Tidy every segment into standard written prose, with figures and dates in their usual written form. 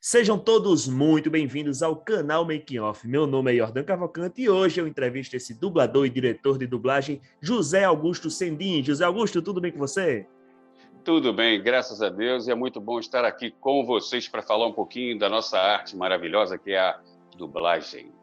Sejam todos muito bem-vindos ao canal Making Off. Meu nome é Jordan Cavalcante e hoje eu entrevisto esse dublador e diretor de dublagem, José Augusto Sendin. José Augusto, tudo bem com você? Tudo bem, graças a Deus, e é muito bom estar aqui com vocês para falar um pouquinho da nossa arte maravilhosa, que é a dublagem.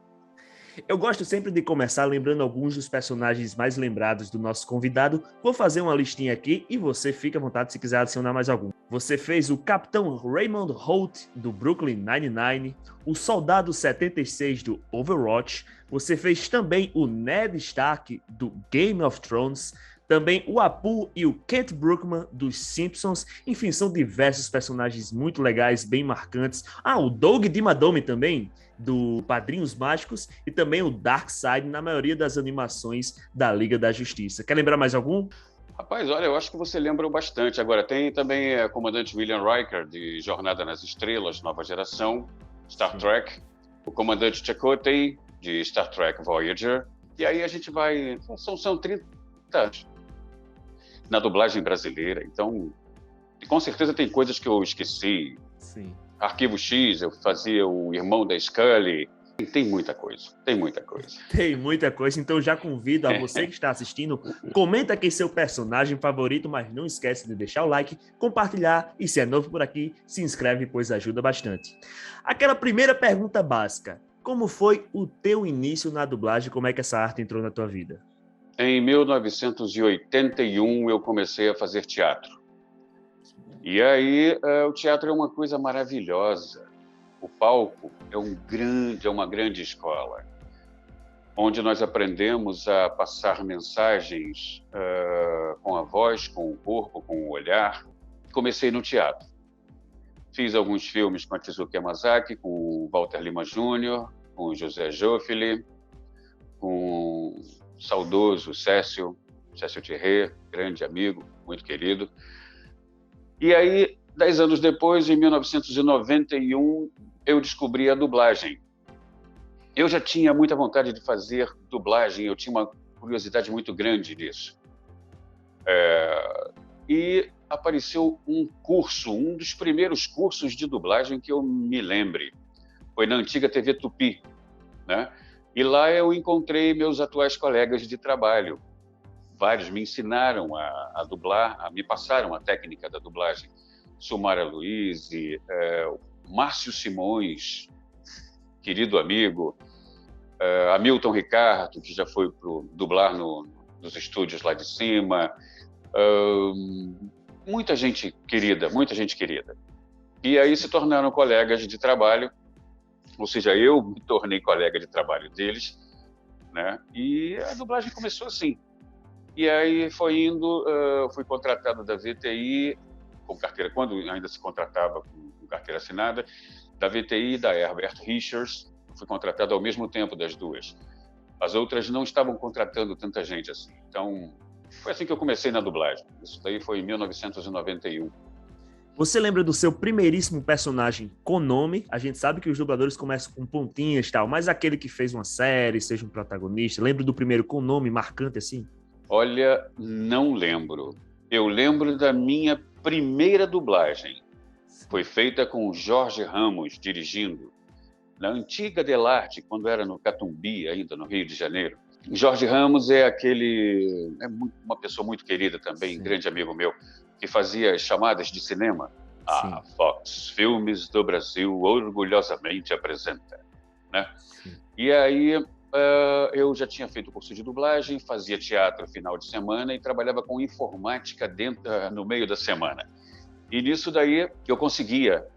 Eu gosto sempre de começar lembrando alguns dos personagens mais lembrados do nosso convidado. Vou fazer uma listinha aqui e você fica à vontade se quiser adicionar mais algum. Você fez o Capitão Raymond Holt, do Brooklyn Nine-Nine, o Soldado 76 do Overwatch, você fez também o Ned Stark do Game of Thrones, também o Apu e o Kent Brookman dos Simpsons. Enfim, são diversos personagens muito legais, bem marcantes. O Doug Dimmadome também, do Padrinhos Mágicos, e também o Darkseid na maioria das animações da Liga da Justiça. Quer lembrar mais algum? Rapaz, olha, eu acho que você lembra bastante. Agora, tem também o comandante William Riker, de Jornada nas Estrelas, Nova Geração, Star Trek, o comandante Chakotay, de Star Trek Voyager, e aí a gente vai... São 30 na dublagem brasileira, então com certeza tem coisas que eu esqueci. Sim. Arquivo X, eu fazia o irmão da Scully. Tem muita coisa. Tem muita coisa, então já convido a você que está assistindo, comenta aqui seu personagem favorito, mas não esquece de deixar o like, compartilhar e se é novo por aqui, se inscreve, pois ajuda bastante. Aquela primeira pergunta básica, como foi o teu início na dublagem, como é que essa arte entrou na tua vida? Em 1981 eu comecei a fazer teatro. E aí o teatro é uma coisa maravilhosa. O palco é uma grande escola, onde nós aprendemos a passar mensagens com a voz, com o corpo, com o olhar. Comecei no teatro. Fiz alguns filmes com a Tezuka Yamazaki, com o Walter Lima Jr., com o José Joffre, com o saudoso Cécio Thierry, grande amigo, muito querido. E aí, 10 anos depois, em 1991, eu descobri a dublagem. Eu já tinha muita vontade de fazer dublagem, eu tinha uma curiosidade muito grande nisso. E apareceu um curso, um dos primeiros cursos de dublagem que eu me lembre. Foi na antiga TV Tupi, né? E lá eu encontrei meus atuais colegas de trabalho. Vários me ensinaram a dublar, me passaram a técnica da dublagem. Sumara Luiz, Márcio Simões, querido amigo, Hamilton Ricardo, que já foi dublar nos estúdios lá de cima. Muita gente querida. E aí se tornaram colegas de trabalho, ou seja, eu me tornei colega de trabalho deles, né? E a dublagem começou assim. E aí foi indo, fui contratado da VTI, com carteira, quando ainda se contratava com carteira assinada, da VTI e da Herbert Richards, fui contratado ao mesmo tempo das duas. As outras não estavam contratando tanta gente assim. Então, foi assim que eu comecei na dublagem. Isso daí foi em 1991. Você lembra do seu primeiríssimo personagem com nome? A gente sabe que os dubladores começam com pontinhas e tal, mas aquele que fez uma série, seja um protagonista, lembra do primeiro com nome marcante assim? Olha, não lembro. Eu lembro da minha primeira dublagem. Foi feita com o Jorge Ramos dirigindo, na antiga Delarte, quando era no Catumbi, ainda no Rio de Janeiro. Jorge Ramos é uma pessoa muito querida também, Sim. Grande amigo meu, que fazia chamadas de cinema. A Fox Filmes do Brasil orgulhosamente apresenta, né? E aí eu já tinha feito curso de dublagem, fazia teatro final de semana e trabalhava com informática no meio da semana. E nisso daí eu conseguia,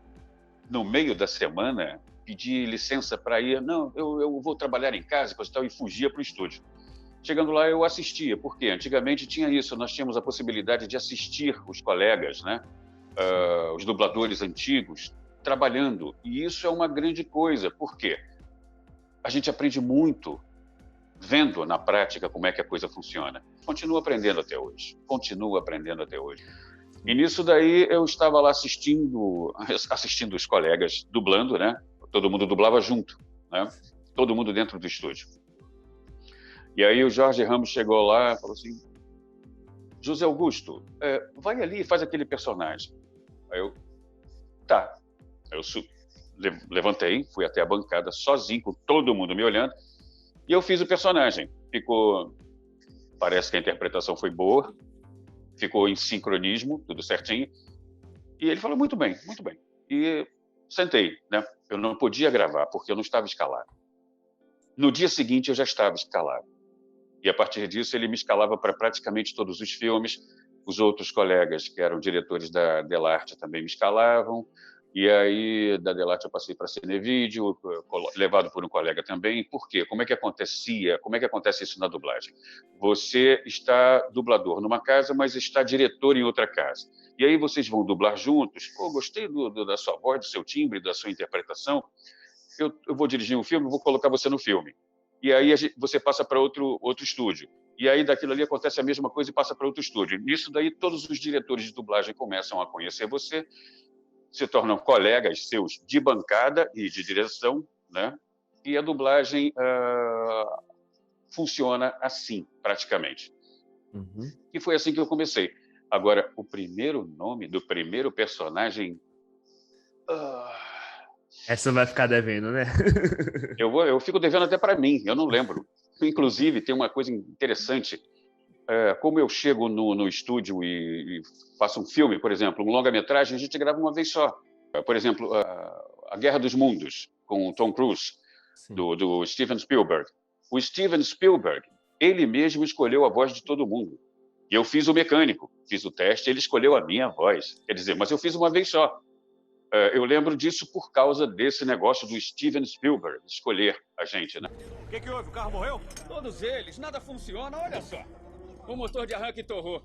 no meio da semana, pedir licença para ir. Não, eu vou trabalhar em casa e fugia para o estúdio. Chegando lá, eu assistia, porque antigamente tinha isso, nós tínhamos a possibilidade de assistir os colegas, né? Os dubladores antigos, trabalhando. E isso é uma grande coisa, por quê? A gente aprende muito vendo na prática como é que a coisa funciona. Continuo aprendendo até hoje. E nisso daí eu estava lá assistindo os colegas dublando, né? Todo mundo dublava junto, né? Todo mundo dentro do estúdio. E aí o Jorge Ramos chegou lá e falou assim: José Augusto, vai ali e faz aquele personagem. Aí eu, tá. Eu levantei, fui até a bancada sozinho, com todo mundo me olhando, e eu fiz o personagem. Parece que a interpretação foi boa, ficou em sincronismo, tudo certinho. E ele falou, muito bem, muito bem. E sentei, né? Eu não podia gravar, porque eu não estava escalado. No dia seguinte, eu já estava escalado. E, a partir disso, ele me escalava para praticamente todos os filmes. Os outros colegas, que eram diretores da Delarte, também me escalavam. E aí, da Delarte, eu passei para a Cinevídeo, levado por um colega também. Por quê? Como é que acontece isso na dublagem? Você está dublador numa casa, mas está diretor em outra casa. E aí vocês vão dublar juntos. Pô, gostei da sua voz, do seu timbre, da sua interpretação. Eu vou dirigir um filme, vou colocar você no filme. E aí você passa para outro estúdio. E aí daquilo ali acontece a mesma coisa e passa para outro estúdio. Nisso daí todos os diretores de dublagem começam a conhecer você, se tornam colegas seus de bancada e de direção, né? E a dublagem funciona assim, praticamente. Uhum. E foi assim que eu comecei. Agora, o primeiro nome do primeiro personagem... Essa vai ficar devendo, né? Eu fico devendo até para mim, eu não lembro. Inclusive, tem uma coisa interessante. Como eu chego no estúdio e faço um filme, por exemplo, um longa-metragem, a gente grava uma vez só. Por exemplo, A Guerra dos Mundos, com o Tom Cruise, do Steven Spielberg. O Steven Spielberg, ele mesmo escolheu a voz de todo mundo. E eu fiz o mecânico, fiz o teste, ele escolheu a minha voz. Quer dizer, mas eu fiz uma vez só. Eu lembro disso por causa desse negócio do Steven Spielberg escolher a gente, né? O que houve? O carro morreu? Todos eles. Nada funciona, olha só. O motor de arranque torrou.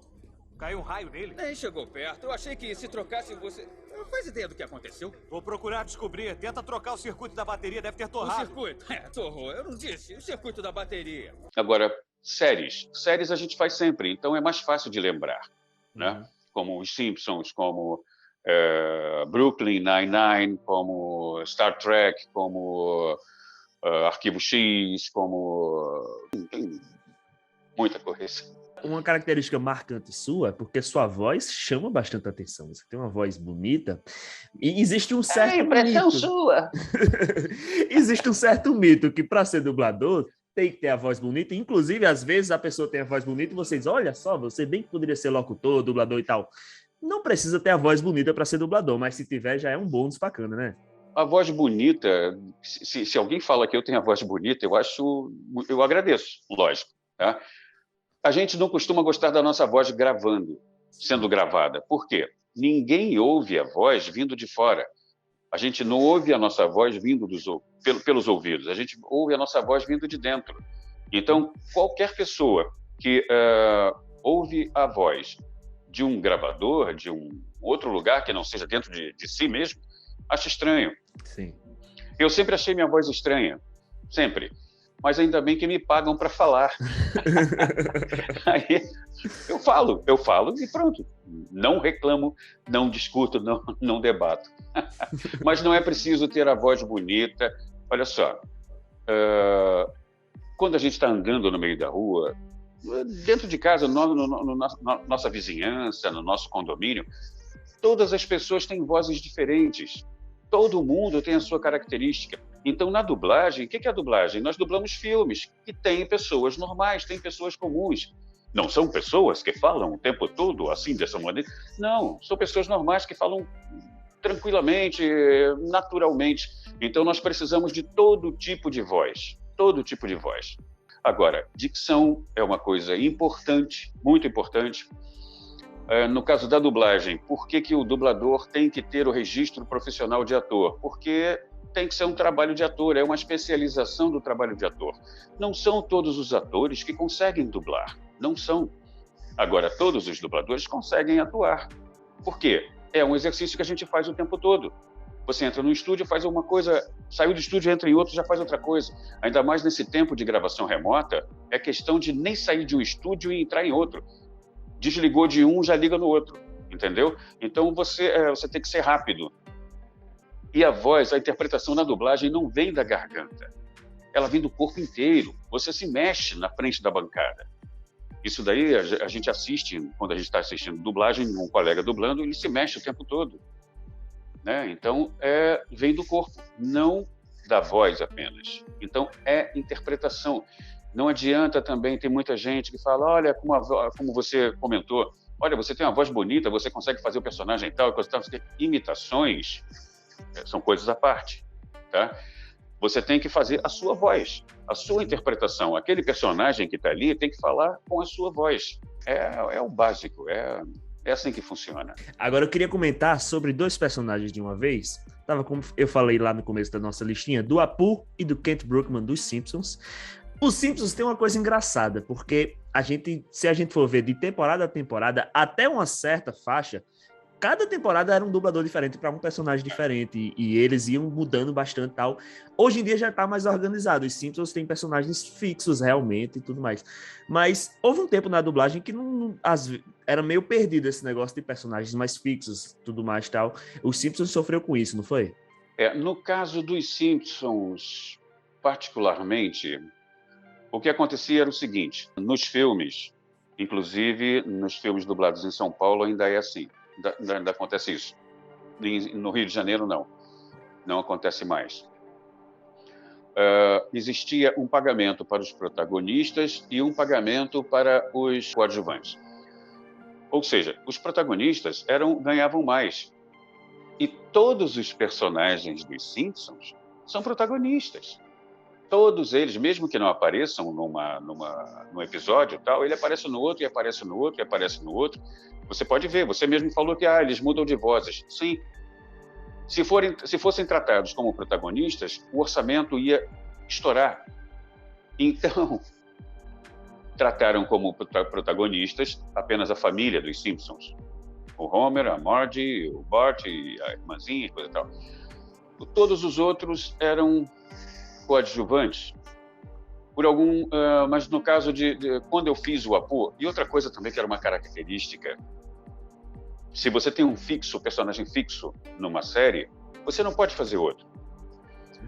Caiu um raio nele? Nem chegou perto. Eu achei que se trocasse você... Faz ideia do que aconteceu? Vou procurar descobrir. Tenta trocar o circuito da bateria, deve ter O torrado. circuito? Torrou. Eu não disse. O circuito da bateria. Agora, séries. Séries a gente faz sempre, então é mais fácil de lembrar, né? Como os Simpsons, como Brooklyn Nine-Nine, como Star Trek, como Arquivo X, como... Tem muita coisa. Uma característica marcante sua é porque sua voz chama bastante atenção. Você tem uma voz bonita e existe um certo impressão mito. sua! Existe um certo mito que para ser dublador tem que ter a voz bonita. Inclusive, às vezes a pessoa tem a voz bonita e vocês, olha só, você bem que poderia ser locutor, dublador e tal. Não precisa ter a voz bonita para ser dublador, mas se tiver já é um bônus bacana, né? A voz bonita, se alguém fala que eu tenho a voz bonita, eu agradeço, lógico, tá? A gente não costuma gostar da nossa voz sendo gravada. Por quê? Ninguém ouve a voz vindo de fora. A gente não ouve a nossa voz vindo pelos ouvidos. A gente ouve a nossa voz vindo de dentro. Então, qualquer pessoa que ouve a voz de um gravador, de um outro lugar que não seja dentro de si mesmo, acha estranho. Sim. Eu sempre achei minha voz estranha. Sempre. Mas ainda bem que me pagam para falar. Aí eu falo e pronto. Não reclamo, não discuto, não debato. Mas não é preciso ter a voz bonita. Olha só, quando a gente está andando no meio da rua, dentro de casa, na nossa vizinhança, no nosso condomínio, todas as pessoas têm vozes diferentes. Todo mundo tem a sua característica. Então, na dublagem, o que é a dublagem? Nós dublamos filmes que têm pessoas normais, têm pessoas comuns. Não são pessoas que falam o tempo todo assim, dessa maneira. Não, são pessoas normais que falam tranquilamente, naturalmente. Então, nós precisamos de todo tipo de voz. Todo tipo de voz. Agora, dicção é uma coisa importante, muito importante. No caso da dublagem, por que o dublador tem que ter o registro profissional de ator? Porque tem que ser um trabalho de ator, é uma especialização do trabalho de ator. Não são todos os atores que conseguem dublar, não são. Agora, todos os dubladores conseguem atuar. Por quê? É um exercício que a gente faz o tempo todo. Você entra no estúdio, faz uma coisa, saiu do estúdio, entra em outro, já faz outra coisa. Ainda mais nesse tempo de gravação remota, é questão de nem sair de um estúdio e entrar em outro. Desligou de um, já liga no outro, entendeu? Então, você tem que ser rápido. E a voz, a interpretação na dublagem não vem da garganta. Ela vem do corpo inteiro. Você se mexe na frente da bancada. Isso daí a gente assiste, quando a gente está assistindo dublagem, um colega dublando, ele se mexe o tempo todo, né? Então, vem do corpo, não da voz apenas. Então, é interpretação. Não adianta também, tem muita gente que fala, olha, como você comentou, olha, você tem uma voz bonita, você consegue fazer o personagem tal, coisa tal. Imitações são coisas à parte, tá? Você tem que fazer a sua voz, a sua interpretação. Aquele personagem que está ali tem que falar com a sua voz. É o básico, é assim que funciona. Agora eu queria comentar sobre dois personagens de uma vez. Tava, como eu falei lá no começo da nossa listinha, do Apu e do Kent Brookman dos Simpsons. Os Simpsons tem uma coisa engraçada, porque se a gente for ver de temporada a temporada, até uma certa faixa, cada temporada era um dublador diferente para um personagem diferente, e eles iam mudando bastante e tal. Hoje em dia já tá mais organizado, os Simpsons têm personagens fixos realmente e tudo mais. Mas houve um tempo na dublagem que era meio perdido esse negócio de personagens mais fixos, tudo mais e tal. Os Simpsons sofreu com isso, não foi? No caso dos Simpsons, particularmente, o que acontecia era o seguinte, nos filmes, inclusive nos filmes dublados em São Paulo, ainda é assim, ainda acontece isso. No Rio de Janeiro, não acontece mais. Existia um pagamento para os protagonistas e um pagamento para os coadjuvantes. Ou seja, os protagonistas ganhavam mais. E todos os personagens dos Simpsons são protagonistas. Todos eles, mesmo que não apareçam num episódio, tal, ele aparece no outro, e aparece no outro, e aparece no outro. Você pode ver, você mesmo falou que eles mudam de vozes. Sim. Se fossem tratados como protagonistas, o orçamento ia estourar. Então, trataram como protagonistas apenas a família dos Simpsons. O Homer, a Marge, o Bart, a irmãzinha, coisa e tal. Todos os outros eram coadjuvantes, mas no caso de quando eu fiz o Apu, e outra coisa também que era uma característica, se você tem um personagem fixo numa série, você não pode fazer outro.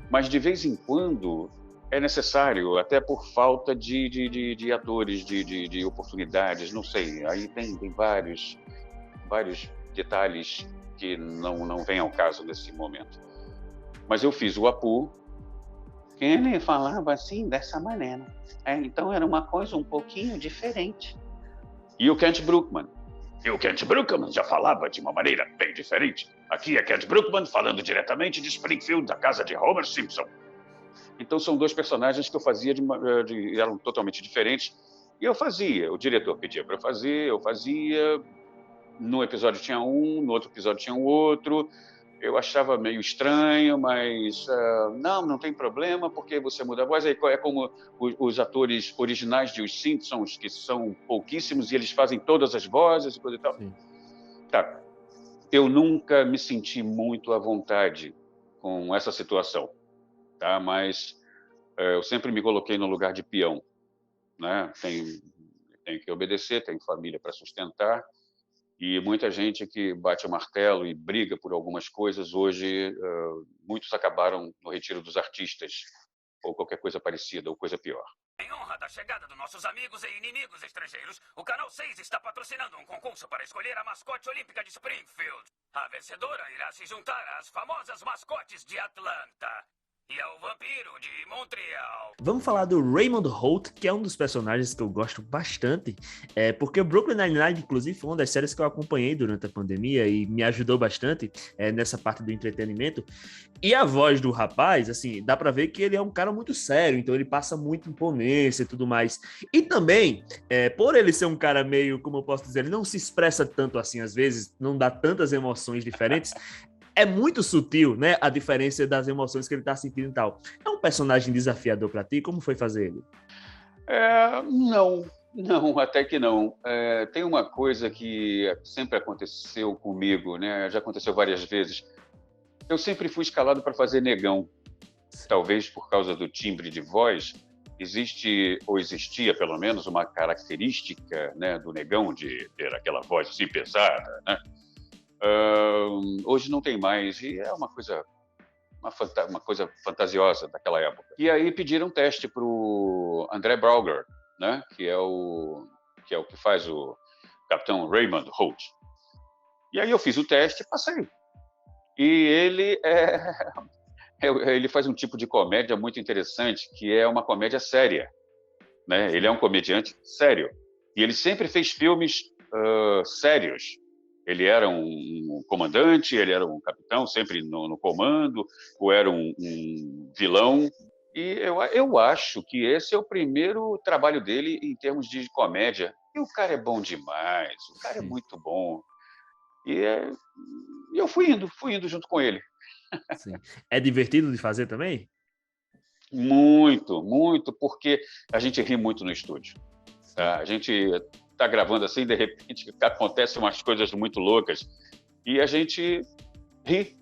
Mas de vez em quando é necessário, até por falta de atores, de oportunidades, não sei, aí tem vários detalhes que não vêm ao caso nesse momento. Mas eu fiz o Apu, que ele falava assim, dessa maneira. Então era uma coisa um pouquinho diferente. E o Kent Brookman já falava de uma maneira bem diferente. Aqui é Kent Brookman falando diretamente de Springfield, da casa de Homer Simpson. Então são dois personagens que eu fazia eram totalmente diferentes. E eu fazia, o diretor pedia para eu fazia. No episódio tinha um, no outro episódio tinha um outro. Eu achava meio estranho, mas não tem problema, porque você muda a voz. É como os atores originais de Os Simpsons, que são pouquíssimos, e eles fazem todas as vozes e coisa e tal. Sim. Tá. Eu nunca me senti muito à vontade com essa situação, tá? Mas eu sempre me coloquei no lugar de peão, né? Tenho que obedecer, tenho família para sustentar. E muita gente que bate o martelo e briga por algumas coisas, hoje muitos acabaram no retiro dos artistas, ou qualquer coisa parecida, ou coisa pior. Em honra da chegada dos nossos amigos e inimigos estrangeiros, o Canal 6 está patrocinando um concurso para escolher a mascote olímpica de Springfield. A vencedora irá se juntar às famosas mascotes de Atlanta e ao vampiro de Montreal. Vamos falar do Raymond Holt, que é um dos personagens que eu gosto bastante, porque o Brooklyn Nine-Nine, inclusive, foi uma das séries que eu acompanhei durante a pandemia e me ajudou bastante nessa parte do entretenimento. E a voz do rapaz, assim, dá pra ver que ele é um cara muito sério, então ele passa muito imponência e tudo mais. E também, por ele ser um cara meio, como eu posso dizer, ele não se expressa tanto assim, às vezes, não dá tantas emoções diferentes, é muito sutil, né, a diferença das emoções que ele tá sentindo e tal. É um personagem desafiador pra ti? Como foi fazer ele? Não, até que não. Tem uma coisa que sempre aconteceu comigo, né? Já aconteceu várias vezes. Eu sempre fui escalado para fazer negão. Talvez por causa do timbre de voz, existia pelo menos uma característica, né, do negão de ter aquela voz assim pesada, né? Hoje não tem mais, e é uma coisa fantasiosa daquela época. E aí pediram teste para o André Brauger, né, que é o que é o que faz o Capitão Raymond Holt. E aí eu fiz o teste e passei. E ele faz um tipo de comédia muito interessante, que é uma comédia séria, né? Ele é um comediante sério. E ele sempre fez filmes sérios. Ele era um comandante, ele era um capitão, sempre no comando, ou era um vilão. E eu acho que esse é o primeiro trabalho dele em termos de comédia. E o cara é bom demais, o cara é muito bom. E eu fui indo junto com ele. Sim. É divertido de fazer também? Muito, muito, porque a gente ri muito no estúdio. Tá? A gente está gravando assim, de repente acontecem umas coisas muito loucas e a gente ri.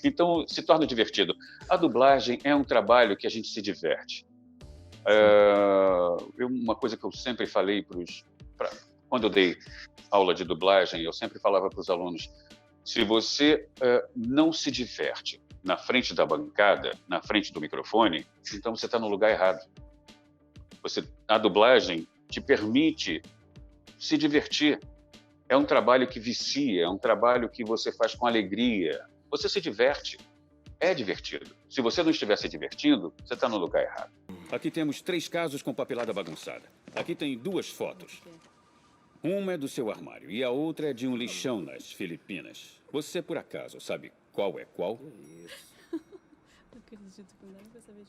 Então, se torna divertido. A dublagem é um trabalho que a gente se diverte. Uma coisa que eu sempre falei quando eu dei aula de dublagem, eu sempre falava para os alunos, se você não se diverte na frente da bancada, na frente do microfone, então você está no lugar errado. A dublagem te permite se divertir. É um trabalho que vicia, é um trabalho que você faz com alegria. Você se diverte. É divertido. Se você não estiver se divertindo, você está no lugar errado. Aqui temos 3 casos com papelada bagunçada. Aqui tem 2 fotos. Uma é do seu armário e a outra é de um lixão nas Filipinas. Você, por acaso, sabe qual é qual?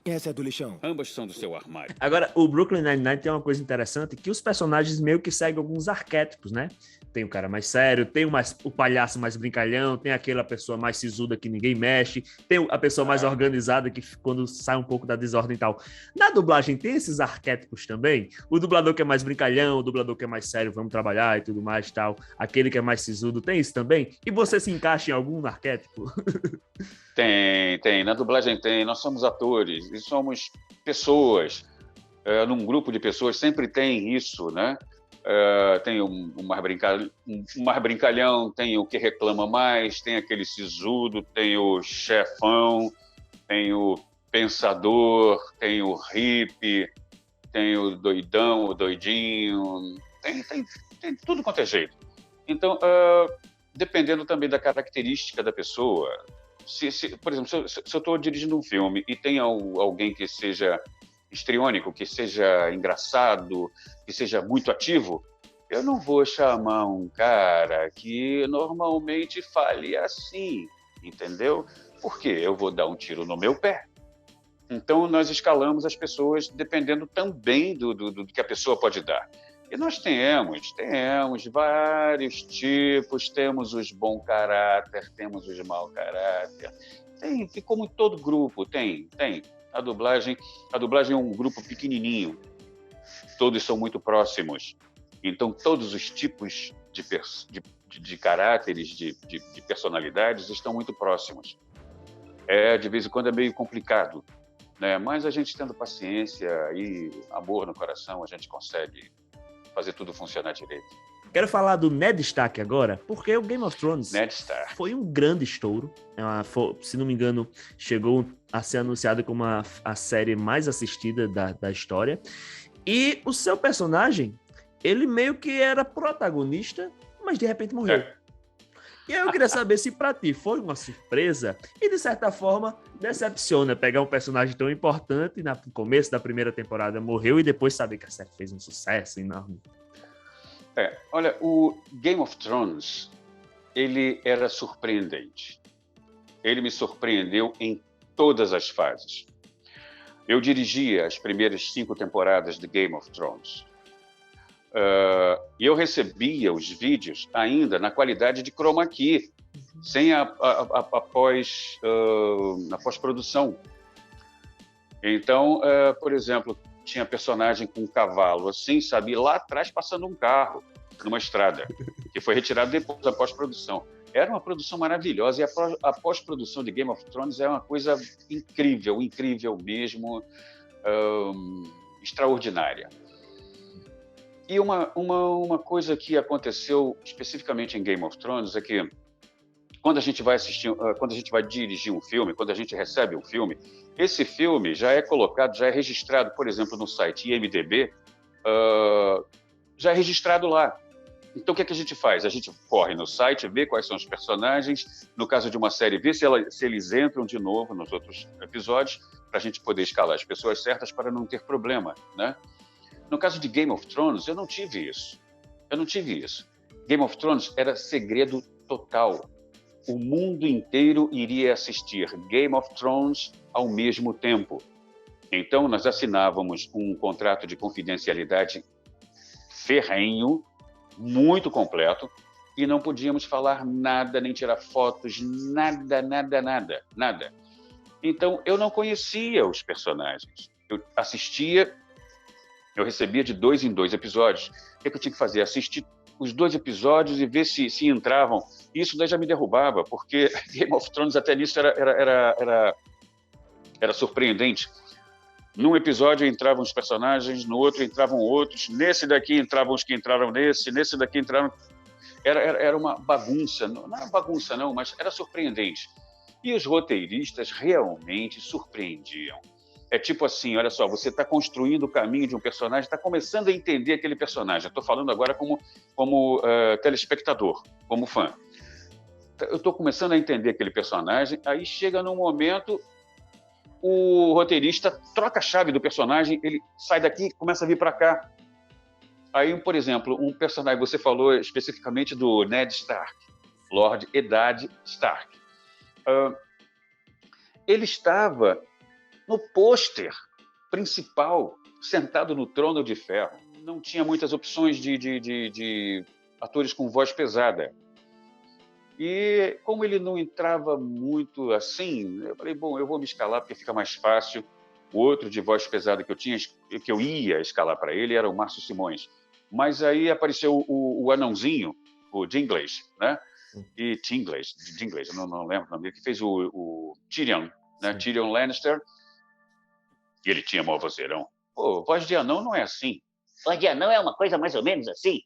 Essa é do lixão. Ambas são do seu armário. Agora, o Brooklyn Nine-Nine tem uma coisa interessante, que os personagens meio que seguem alguns arquétipos, né? Tem o cara mais sério, tem o palhaço mais brincalhão, tem aquela pessoa mais sisuda que ninguém mexe, tem a pessoa mais organizada que quando sai um pouco da desordem e tal. Na dublagem tem esses arquétipos também? O dublador que é mais brincalhão, o dublador que é mais sério, vamos trabalhar e tudo mais e tal. Aquele que é mais sisudo, tem isso também? E você se encaixa em algum arquétipo? Tem. Na dublagem tem. Nós somos atores e somos pessoas. Num grupo de pessoas sempre tem isso, né? Tem um mais brincalhão, tem o que reclama mais, tem aquele sisudo, tem o chefão, tem o pensador, tem o hippie, tem o doidão, o doidinho, tem tudo quanto é jeito. Então, dependendo também da característica da pessoa, por exemplo, se eu estou dirigindo um filme e tem alguém que seja histriônico, que seja engraçado, que seja muito ativo, eu não vou chamar um cara que normalmente fale assim, entendeu? Porque eu vou dar um tiro no meu pé. Então, nós escalamos as pessoas dependendo também do que a pessoa pode dar. E nós temos vários tipos, temos os bom caráter, temos os mau caráter. Tem, como em todo grupo, tem. A dublagem é um grupo pequenininho, todos são muito próximos, então todos os tipos de caráteres, de personalidades estão muito próximos. De vez em quando é meio complicado, né? Mas a gente tendo paciência e amor no coração, a gente consegue fazer tudo funcionar direito. Quero falar do Ned Stark agora, porque o Game of Thrones foi um grande estouro. Se não me engano, chegou a ser anunciado como a série mais assistida da história. E o seu personagem, ele meio que era protagonista, mas de repente morreu. E aí eu queria saber se pra ti foi uma surpresa e, de certa forma, decepciona pegar um personagem tão importante no começo da primeira temporada, morreu, e depois saber que a série fez um sucesso enorme. Olha, o Game of Thrones, ele era surpreendente. Ele me surpreendeu em todas as fases. Eu dirigia as primeiras 5 temporadas de Game of Thrones. E eu recebia os vídeos ainda na qualidade de chroma key, sem a pós-produção. Então, por exemplo, tinha personagem com um cavalo assim, sabe, lá atrás passando um carro numa estrada, que foi retirado depois da pós-produção. Era uma produção maravilhosa, e a pós-produção de Game of Thrones é uma coisa incrível mesmo, extraordinária. E uma coisa que aconteceu especificamente em Game of Thrones é que quando a gente vai dirigir um filme, quando a gente recebe um filme, esse filme já é colocado, já é registrado, por exemplo, no site IMDb, já é registrado lá. Então, o que a gente faz? A gente corre no site, vê quais são os personagens. No caso de uma série, vê se eles entram de novo nos outros episódios, para a gente poder escalar as pessoas certas para não ter problema, né? No caso de Game of Thrones, eu não tive isso. Game of Thrones era segredo total. O mundo inteiro iria assistir Game of Thrones ao mesmo tempo. Então, nós assinávamos um contrato de confidencialidade ferrenho, muito completo, e não podíamos falar nada, nem tirar fotos, nada. Então, eu não conhecia os personagens. Eu assistia, eu recebia de 2 em 2 episódios. O que eu tinha que fazer? Assistir os 2 episódios e ver se entravam. Isso daí já me derrubava, porque Game of Thrones até nisso era surpreendente. Num episódio entravam os personagens, no outro entravam outros, nesse daqui entravam os que entraram nesse daqui entraram... Era uma bagunça, não era bagunça não, mas era surpreendente. E os roteiristas realmente surpreendiam. É tipo assim, olha só, você está construindo o caminho de um personagem, está começando a entender aquele personagem. Estou falando agora como telespectador, como fã. Eu estou começando a entender aquele personagem, aí chega num momento, o roteirista troca a chave do personagem, ele sai daqui, começa a vir para cá. Aí, por exemplo, um personagem, você falou especificamente do Ned Stark, Lord Eddard Stark. Ele estava no pôster principal, sentado no Trono de Ferro. Não tinha muitas opções de atores com voz pesada. E como ele não entrava muito assim, eu falei, bom, eu vou me escalar porque fica mais fácil. O outro de voz pesada que eu ia escalar para ele era o Márcio Simões. Mas aí apareceu o anãozinho, o Dinklage, né? E Dinklage, eu não lembro o nome dele, que fez o Tyrion, né? Tyrion Lannister. E ele tinha maior vozeirão. Pô, voz de anão não é assim. Voz de anão é uma coisa mais ou menos assim.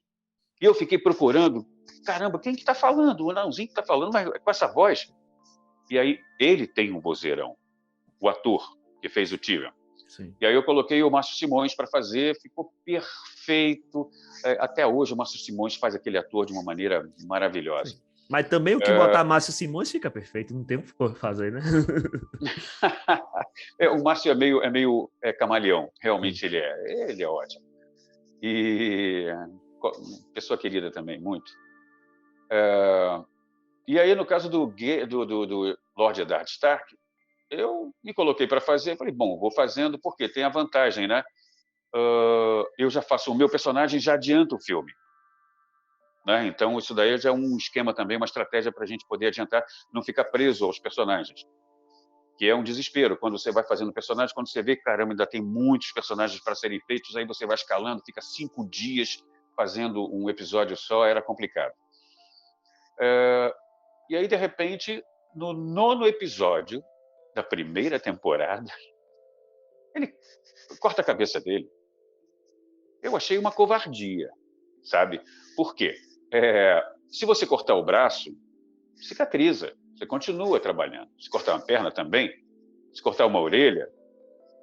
E eu fiquei procurando, caramba, quem que está falando? O anãozinho que está falando, mas com essa voz. E aí ele tem um vozeirão, o ator que fez o Tyrion. Sim. E aí eu coloquei o Márcio Simões para fazer, ficou perfeito. Até hoje o Márcio Simões faz aquele ator de uma maneira maravilhosa. Sim. Mas também o que botar Márcio Simões fica perfeito, não tem o que fazer, né? O Márcio é meio camaleão, realmente ele é ótimo. E pessoa querida também, muito. E aí, no caso do Lord Eddard Stark, eu me coloquei para fazer, falei, bom, vou fazendo porque tem a vantagem, né? Eu já faço o meu personagem, já adianta o filme. Né? Então, isso daí já é um esquema também, uma estratégia para a gente poder adiantar, não ficar preso aos personagens. Que é um desespero, quando você vai fazendo personagens, quando você vê que, caramba, ainda tem muitos personagens para serem feitos, aí você vai escalando, fica 5 dias fazendo um episódio só, era complicado. E aí, de repente, no 9º episódio da primeira temporada, ele corta a cabeça dele. Eu achei uma covardia, sabe? Por quê? Se você cortar o braço, cicatriza, você continua trabalhando. Se cortar uma perna também, se cortar uma orelha,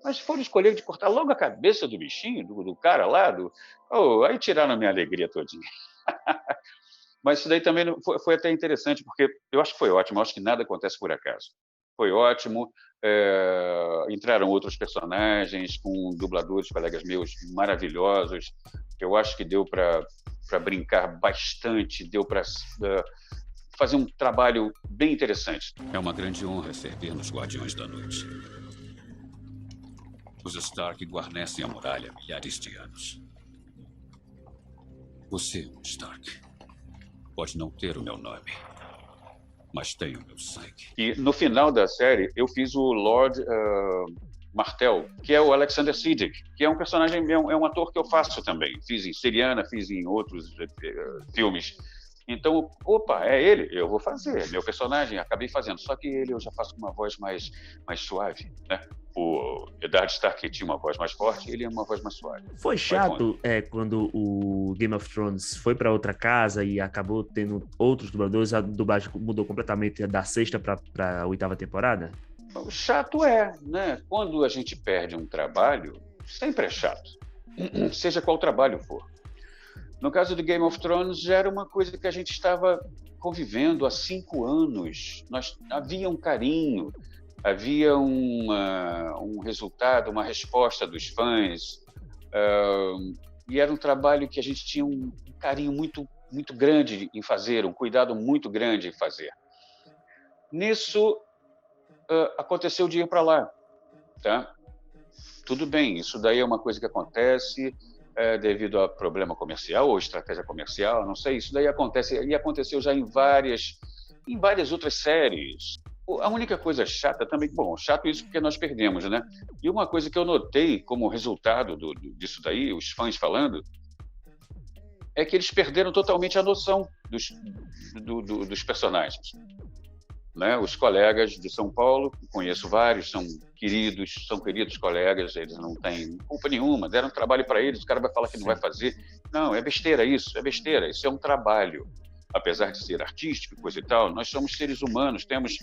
mas se for escolher de cortar logo a cabeça do bichinho, do cara lá, aí tiraram a minha alegria todinha. Mas isso daí também foi até interessante, porque eu acho que foi ótimo, eu acho que nada acontece por acaso. Foi ótimo, entraram outros personagens com dubladores, colegas meus maravilhosos, eu acho que deu para brincar bastante, deu para fazer um trabalho bem interessante. É uma grande honra servir nos Guardiões da Noite. Os Stark guarnecem a muralha há milhares de anos. Você, Stark, pode não ter o meu nome, mas tem o meu sangue. E no final da série, eu fiz o Lord Martell, que é o Alexander Siddig, que é um personagem, é um ator que eu faço também. Fiz em Seriana, fiz em outros filmes. Então, opa, é ele, eu vou fazer. Meu personagem, acabei fazendo. Só que ele eu já faço com uma voz mais suave, né? O Eddard Stark tinha uma voz mais forte, ele é uma voz mais suave. Foi chato quando o Game of Thrones foi para outra casa e acabou tendo outros dubladores, a dublagem mudou completamente da 6ª para a 8ª temporada? O chato né? Quando a gente perde um trabalho, sempre é chato. seja qual trabalho for. No caso do Game of Thrones, já era uma coisa que a gente estava convivendo há 5 anos. Havia um carinho, havia um resultado, uma resposta dos fãs, e era um trabalho que a gente tinha um carinho muito, muito grande em fazer, um cuidado muito grande em fazer. Nisso, aconteceu de ir para lá, tá? Tudo bem, isso daí é uma coisa que acontece devido a problema comercial ou estratégia comercial, não sei, isso daí acontece, e aconteceu já em várias outras séries. A única coisa chata também, bom, chato isso porque nós perdemos, né? E uma coisa que eu notei como resultado disso daí, os fãs falando, é que eles perderam totalmente a noção dos personagens. Né? Os colegas de São Paulo, conheço vários, são queridos colegas, eles não têm culpa nenhuma, deram trabalho para eles, o cara vai falar que não vai fazer. Não, é besteira, isso é um trabalho. Apesar de ser artístico, coisa e tal, nós somos seres humanos, temos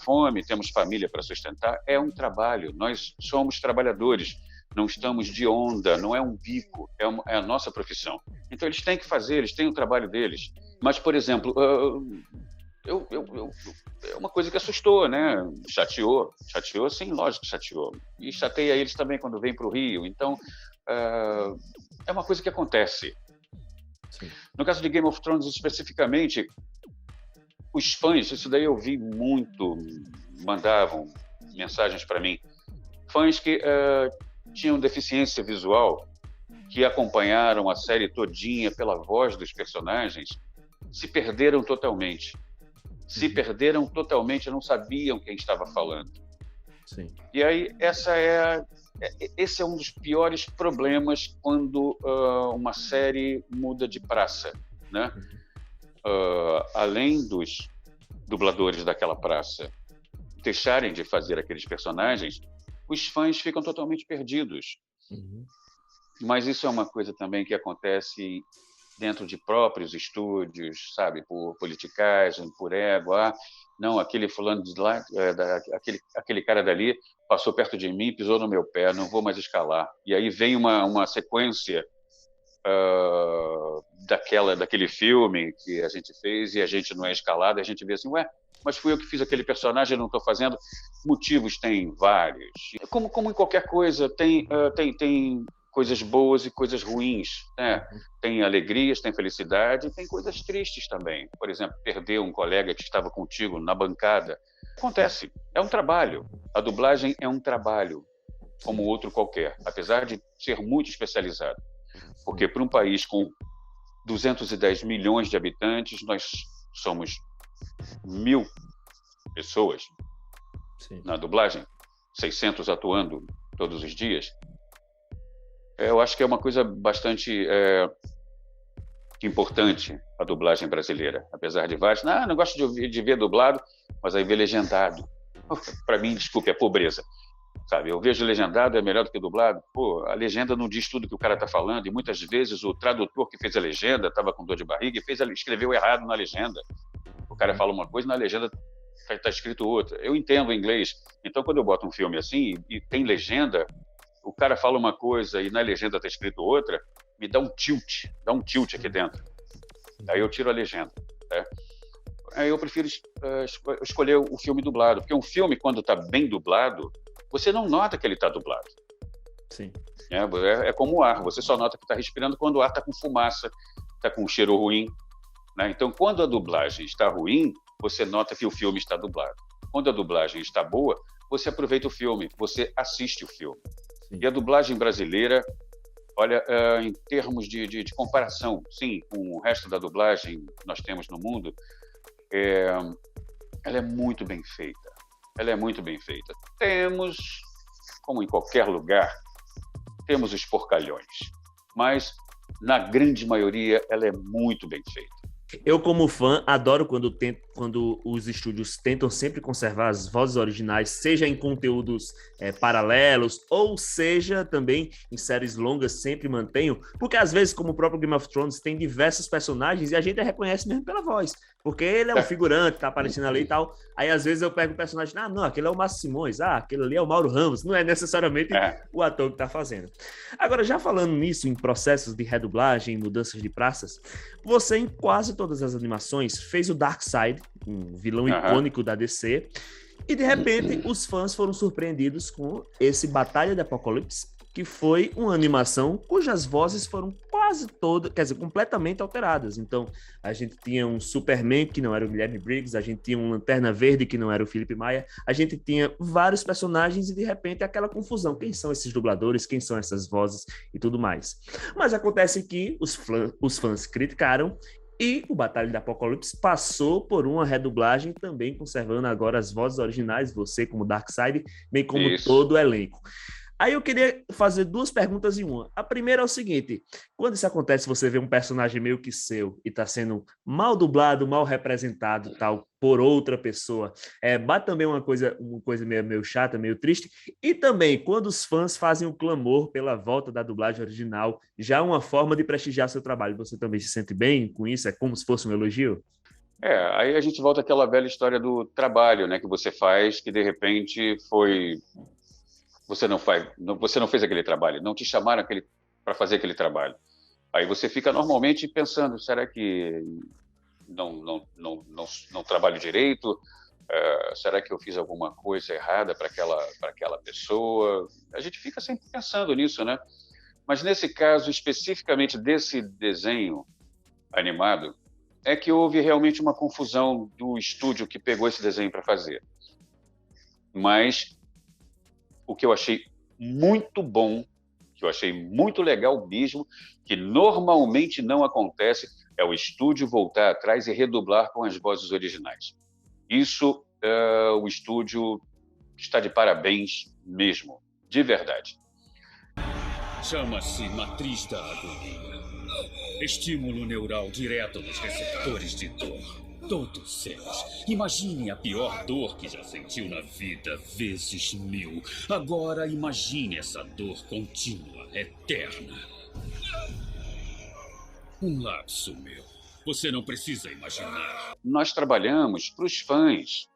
fome, temos família para sustentar, é um trabalho, nós somos trabalhadores, não estamos de onda, não é um bico, é a nossa profissão. Então eles têm que fazer, eles têm o trabalho deles. Mas, por exemplo, é uma coisa que assustou, né? Chateou, sim, lógico que chateou. E chateia eles também quando vêm para o Rio. Então, é uma coisa que acontece. Sim. No caso de Game of Thrones, especificamente, os fãs, isso daí eu vi muito, mandavam mensagens para mim, fãs que tinham deficiência visual, que acompanharam a série todinha pela voz dos personagens, se perderam totalmente. Não sabiam quem estava falando. Sim. E aí, esse é um dos piores problemas quando uma série muda de praça, né? Além dos dubladores daquela praça deixarem de fazer aqueles personagens, os fãs ficam totalmente perdidos. Uhum. Mas isso é uma coisa também que acontece dentro de próprios estúdios, sabe, por politicagem, por ego. Não, aquele fulano de lá, aquele cara dali passou perto de mim, pisou no meu pé, não vou mais escalar. E aí vem uma sequência daquele filme que a gente fez e a gente não é escalado, e a gente vê assim, mas fui eu que fiz aquele personagem, não estou fazendo. Motivos tem vários. Como em qualquer coisa, tem coisas boas e coisas ruins, né? Tem alegrias, tem felicidade, tem coisas tristes também. Por exemplo, perder um colega que estava contigo na bancada. Acontece, é um trabalho. A dublagem é um trabalho, como outro qualquer, apesar de ser muito especializado. Porque para um país com 210 milhões de habitantes, nós somos 1.000 pessoas. Sim. Na dublagem, 600 atuando todos os dias. Eu acho que é uma coisa bastante importante a dublagem brasileira, apesar de vários. Não gosto de ver dublado, mas aí ver legendado. Para mim, desculpe, é pobreza. Sabe, eu vejo legendado é melhor do que dublado. Pô, a legenda não diz tudo que o cara está falando, e muitas vezes o tradutor que fez a legenda estava com dor de barriga e escreveu errado na legenda. O cara fala uma coisa, na legenda está escrito outra. Eu entendo o inglês, então quando eu boto um filme assim e tem legenda, o cara fala uma coisa e na legenda está escrito outra, me dá um tilt aqui dentro. Aí eu tiro a legenda. Né? Aí eu prefiro escolher o filme dublado, porque um filme, quando está bem dublado, você não nota que ele está dublado. Sim. É como o ar, você só nota que está respirando quando o ar está com fumaça, está com um cheiro ruim. Né? Então, quando a dublagem está ruim, você nota que o filme está dublado. Quando a dublagem está boa, você aproveita o filme, você assiste o filme. Sim. E a dublagem brasileira, olha, em termos de comparação, sim, com o resto da dublagem que nós temos no mundo, ela é muito bem feita. Temos, como em qualquer lugar, temos os porcalhões, mas na grande maioria ela é muito bem feita. Eu, como fã, adoro quando os estúdios tentam sempre conservar as vozes originais, seja em conteúdos paralelos, ou seja também em séries longas, sempre mantenho, porque às vezes, como o próprio Game of Thrones, tem diversos personagens e a gente reconhece mesmo pela voz. Porque ele é um figurante, tá aparecendo ali e tal. Aí, às vezes, eu pego o personagem, não, aquele é o Márcio Simões, aquele ali é o Mauro Ramos. Não é necessariamente o ator que tá fazendo. Agora, já falando nisso, em processos de redublagem, mudanças de praças, você, em quase todas as animações, fez o Darkseid, um vilão icônico da DC, e, de repente, os fãs foram surpreendidos com esse Batalha de Apocalipse, que foi uma animação cujas vozes foram quase todas, quer dizer, completamente alteradas. Então, a gente tinha um Superman, que não era o Guilherme Briggs, a gente tinha um Lanterna Verde, que não era o Felipe Maia, a gente tinha vários personagens e, de repente, aquela confusão. Quem são esses dubladores? Quem são essas vozes? E tudo mais. Mas acontece que os fãs criticaram e o Batalha de Apocalipse passou por uma redublagem, também conservando agora as vozes originais, você como Darkseid, bem como todo o elenco. Aí eu queria fazer duas perguntas em uma. A primeira é o seguinte: quando isso acontece, você vê um personagem meio que seu e está sendo mal dublado, mal representado, tal, por outra pessoa, bate também uma coisa meio chata, meio triste. E também, quando os fãs fazem o clamor pela volta da dublagem original, já é uma forma de prestigiar seu trabalho. Você também se sente bem com isso? É como se fosse um elogio? Aí a gente volta àquela velha história do trabalho, né, que você faz, que de repente foi... Você não fez aquele trabalho, não te chamaram para fazer aquele trabalho. Aí você fica normalmente pensando, será que não trabalho direito? Será que eu fiz alguma coisa errada para aquela pessoa? A gente fica sempre pensando nisso, né? Mas nesse caso, especificamente desse desenho animado, é que houve realmente uma confusão do estúdio que pegou esse desenho para fazer. Mas o que eu achei muito bom, que eu achei muito legal mesmo, que normalmente não acontece, é o estúdio voltar atrás e redublar com as vozes originais. Isso, o estúdio está de parabéns mesmo, de verdade. Chama-se matriz da agonia. Estímulo neural direto nos receptores de dor. Todos eles. Imagine a pior dor que já sentiu na vida, vezes 1000. Agora imagine essa dor contínua, eterna. Um lapso meu. Você não precisa imaginar. Nós trabalhamos para os fãs.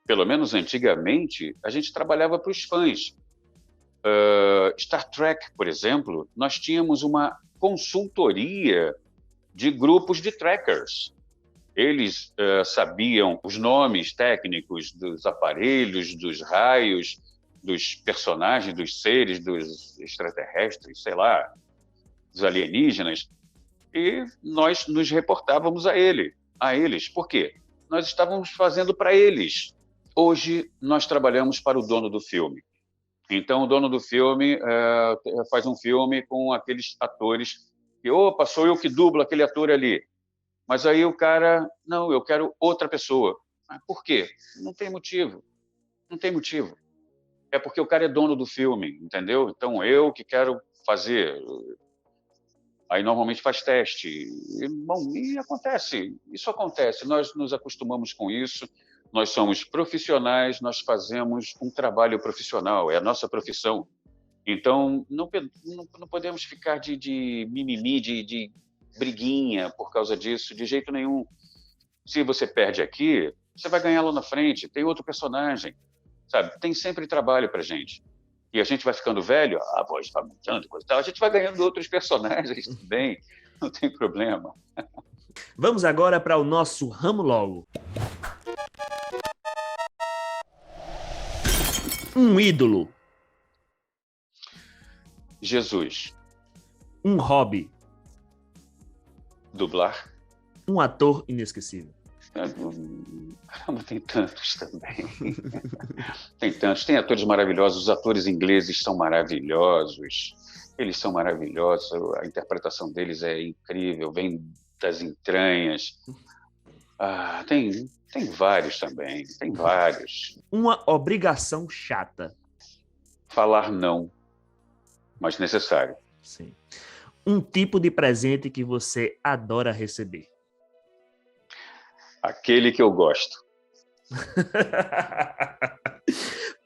Pelo menos antigamente, a gente trabalhava para os fãs. Star Trek, por exemplo, nós tínhamos uma consultoria de grupos de trackers. Eles sabiam os nomes técnicos dos aparelhos, dos raios, dos personagens, dos seres, dos extraterrestres, sei lá, dos alienígenas, e nós nos reportávamos a eles. Por quê? Nós estávamos fazendo para eles. Hoje, nós trabalhamos para o dono do filme. Então, o dono do filme faz um filme com aqueles atores que, sou eu que dublo aquele ator ali. Mas aí o cara, não, eu quero outra pessoa. Por quê? Não tem motivo. Não tem motivo. É porque o cara é dono do filme, entendeu? Então, eu que quero fazer. Aí, normalmente, faz teste. E acontece. Isso acontece. Nós nos acostumamos com isso. Nós somos profissionais, nós fazemos um trabalho profissional. É a nossa profissão. Então, não podemos ficar de mimimi, de briguinha por causa disso, de jeito nenhum. Se você perde aqui, você vai ganhar lá na frente, tem outro personagem, sabe? Tem sempre trabalho pra gente. E a gente vai ficando velho, a voz vai mudando, coisa e tal, a gente vai ganhando outros personagens também, não tem problema. Vamos agora para o nosso Ramo Logo. Um ídolo. Jesus. Um hobby. Dublar. Um ator inesquecível. Caramba, tem tantos também. Tem tantos. Tem atores maravilhosos. Os atores ingleses são maravilhosos. Eles são maravilhosos. A interpretação deles é incrível. Vem das entranhas. Tem vários também. Tem vários. Uma obrigação chata. Falar não, mas necessário. Sim. Um tipo de presente que você adora receber. Aquele que eu gosto.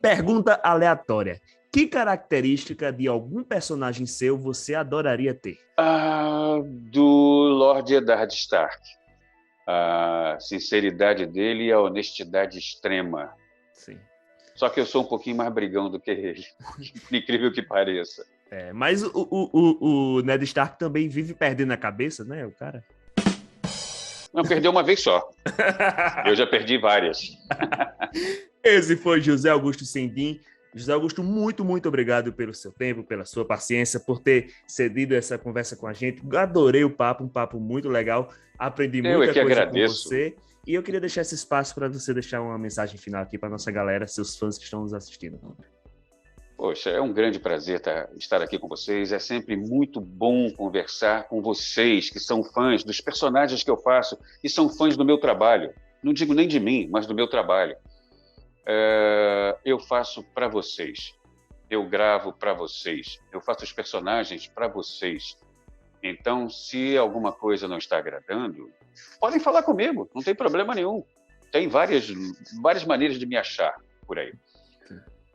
Pergunta aleatória. Que característica de algum personagem seu você adoraria ter? Do Lord Eddard Stark. a sinceridade dele e a honestidade extrema. Sim. Só que eu sou um pouquinho mais brigão do que ele, por incrível que pareça. Mas o Ned Stark também vive perdendo a cabeça, né, o cara? Não, perdeu uma vez só. Eu já perdi várias. Esse foi José Augusto Sendin. José Augusto, muito, muito obrigado pelo seu tempo, pela sua paciência, por ter cedido essa conversa com a gente. Adorei o papo, um papo muito legal. Aprendi muita coisa agradeço. com você. E eu queria deixar esse espaço para você deixar uma mensagem final aqui para nossa galera, seus fãs que estão nos assistindo. Poxa, é um grande prazer estar aqui com vocês. É sempre muito bom conversar com vocês, que são fãs dos personagens que eu faço e são fãs do meu trabalho. Não digo nem de mim, mas do meu trabalho. Eu faço para vocês. Eu gravo para vocês. Eu faço os personagens para vocês. Então, se alguma coisa não está agradando, podem falar comigo, não tem problema nenhum. Tem várias maneiras de me achar por aí.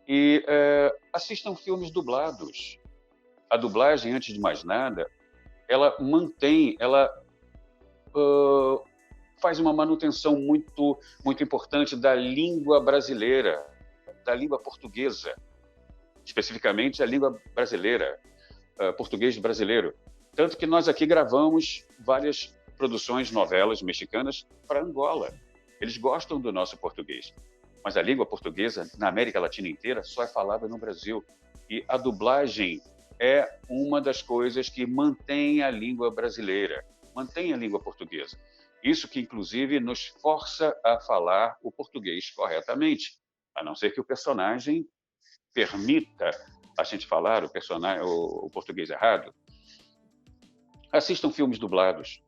E assistam filmes dublados. A dublagem, antes de mais nada, ela faz uma manutenção muito, muito importante da língua brasileira, da língua portuguesa, especificamente a língua brasileira, português brasileiro. Tanto que nós aqui gravamos várias produções, novelas mexicanas para Angola. Eles gostam do nosso português. Mas a língua portuguesa, na América Latina inteira, só é falada no Brasil. E a dublagem é uma das coisas que mantém a língua brasileira, mantém a língua portuguesa. Isso que, inclusive, nos força a falar o português corretamente, a não ser que o personagem permita a gente falar o português errado. Assistam filmes dublados.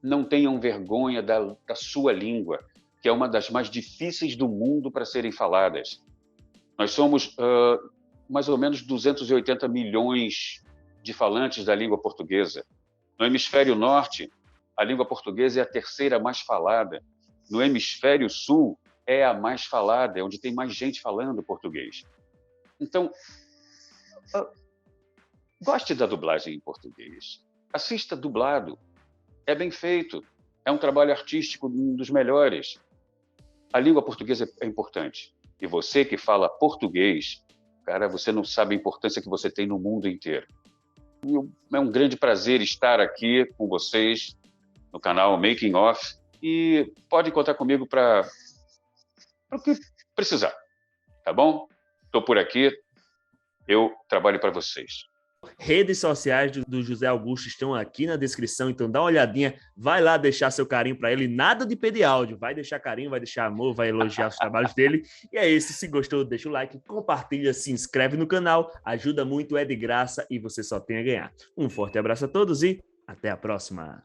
Não tenham vergonha da sua língua, que é uma das mais difíceis do mundo para serem faladas. Nós somos mais ou menos 280 milhões de falantes da língua portuguesa. No hemisfério norte, a língua portuguesa é a terceira mais falada. No hemisfério sul, é a mais falada, é onde tem mais gente falando português. Então, goste da dublagem em português. Assista dublado. É bem feito. É um trabalho artístico um dos melhores. A língua portuguesa é importante. E você que fala português, cara, você não sabe a importância que você tem no mundo inteiro. É um grande prazer estar aqui com vocês no canal Making Off e pode contar comigo para o que precisar, tá bom? Estou por aqui, eu trabalho para vocês. Redes sociais do José Augusto estão aqui na descrição, então dá uma olhadinha, vai lá deixar seu carinho para ele, nada de pedir áudio, vai deixar carinho, vai deixar amor, vai elogiar os trabalhos dele, e é isso, se gostou, deixa o like, compartilha, se inscreve no canal, ajuda muito, é de graça e você só tem a ganhar. Um forte abraço a todos e até a próxima!